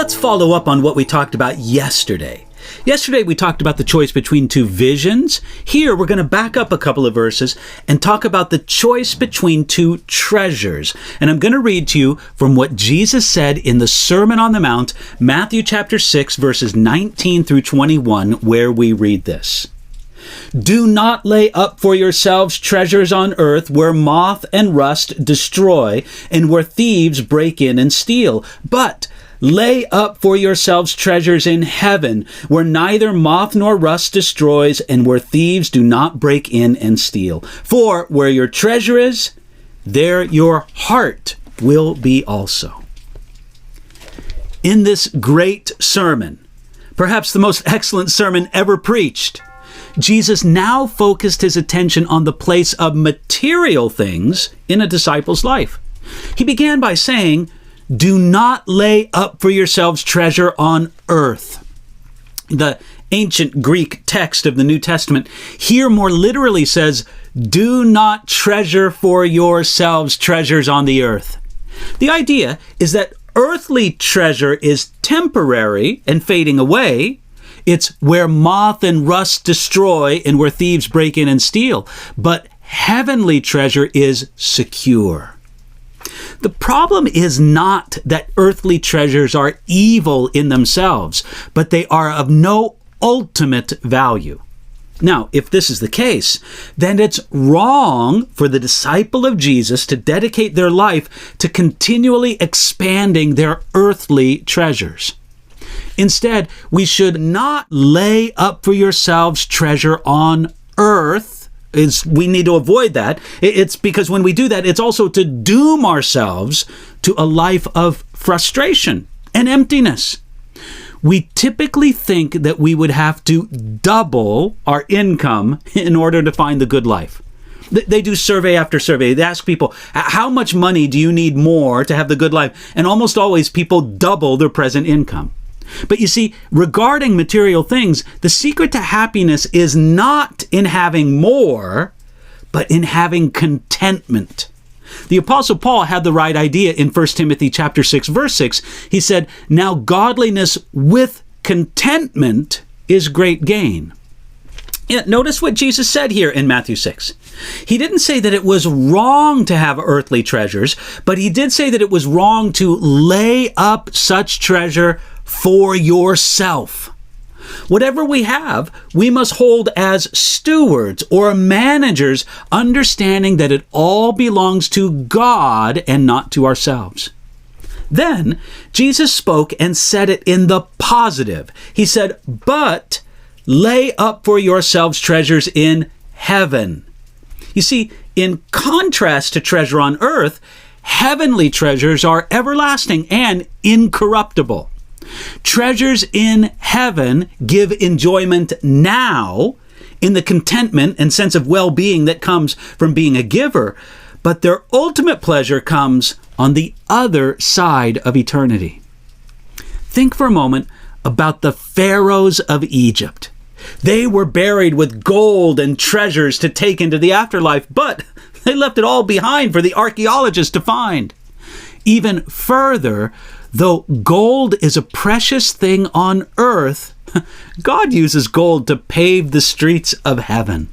let's follow up on what we talked about yesterday. Yesterday, we talked about the choice between two visions. Here, we're going to back up a couple of verses and talk about the choice between two treasures. And I'm going to read to you from what Jesus said in the Sermon on the Mount, Matthew chapter 6, verses 19 through 21, where we read this. Do not lay up for yourselves treasures on earth where moth and rust destroy and where thieves break in and steal, but lay up for yourselves treasures in heaven, where neither moth nor rust destroys, and where thieves do not break in and steal. For where your treasure is, there your heart will be also. In this great sermon, perhaps the most excellent sermon ever preached, Jesus now focused his attention on the place of material things in a disciple's life. He began by saying, do not lay up for yourselves treasure on earth. The ancient Greek text of the New Testament here more literally says, do not treasure for yourselves treasures on the earth. The idea is that earthly treasure is temporary and fading away. It's where moth and rust destroy and where thieves break in and steal. But heavenly treasure is secure. The problem is not that earthly treasures are evil in themselves, but they are of no ultimate value. Now, if this is the case, then it's wrong for the disciple of Jesus to dedicate their life to continually expanding their earthly treasures. Instead, we should not lay up for yourselves treasure on earth. We need to avoid that. It's because when we do that, it's also to doom ourselves to a life of frustration and emptiness. We typically think that we would have to double our income in order to find the good life. They do survey after survey. They ask people, how much money do you need more to have the good life? And almost always people double their present income. But you see, regarding material things, the secret to happiness is not in having more, but in having contentment. The Apostle Paul had the right idea in 1 Timothy chapter 6, verse 6. He said, now godliness with contentment is great gain. Yeah, notice what Jesus said here in Matthew 6. He didn't say that it was wrong to have earthly treasures, but he did say that it was wrong to lay up such treasure for yourself. Whatever we have, we must hold as stewards or managers, understanding that it all belongs to God and not to ourselves. Then Jesus spoke and said it in the positive. He said, but lay up for yourselves treasures in heaven. You see, in contrast to treasure on earth, heavenly treasures are everlasting and incorruptible. Treasures in heaven give enjoyment now in the contentment and sense of well-being that comes from being a giver, but their ultimate pleasure comes on the other side of eternity. Think for a moment about the pharaohs of Egypt. They were buried with gold and treasures to take into the afterlife, but they left it all behind for the archaeologists to find. Even further, though gold is a precious thing on earth, God uses gold to pave the streets of heaven.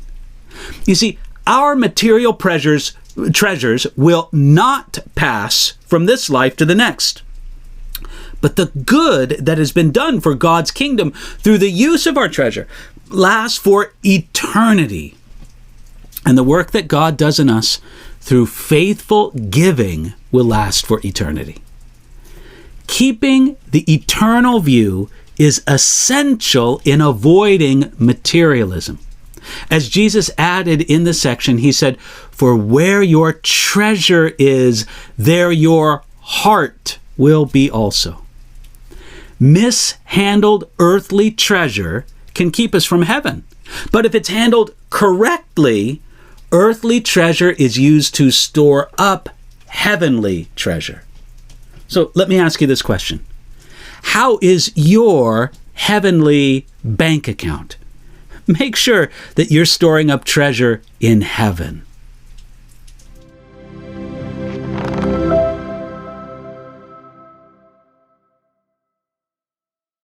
You see, our material treasures will not pass from this life to the next. But the good that has been done for God's kingdom through the use of our treasure lasts for eternity. And the work that God does in us through faithful giving will last for eternity. Keeping the eternal view is essential in avoiding materialism. As Jesus added in the section, he said, for where your treasure is, there your heart will be also. Mishandled earthly treasure can keep us from heaven. But if it's handled correctly, earthly treasure is used to store up heavenly treasure. So let me ask you this question. How is your heavenly bank account? Make sure that you're storing up treasure in heaven.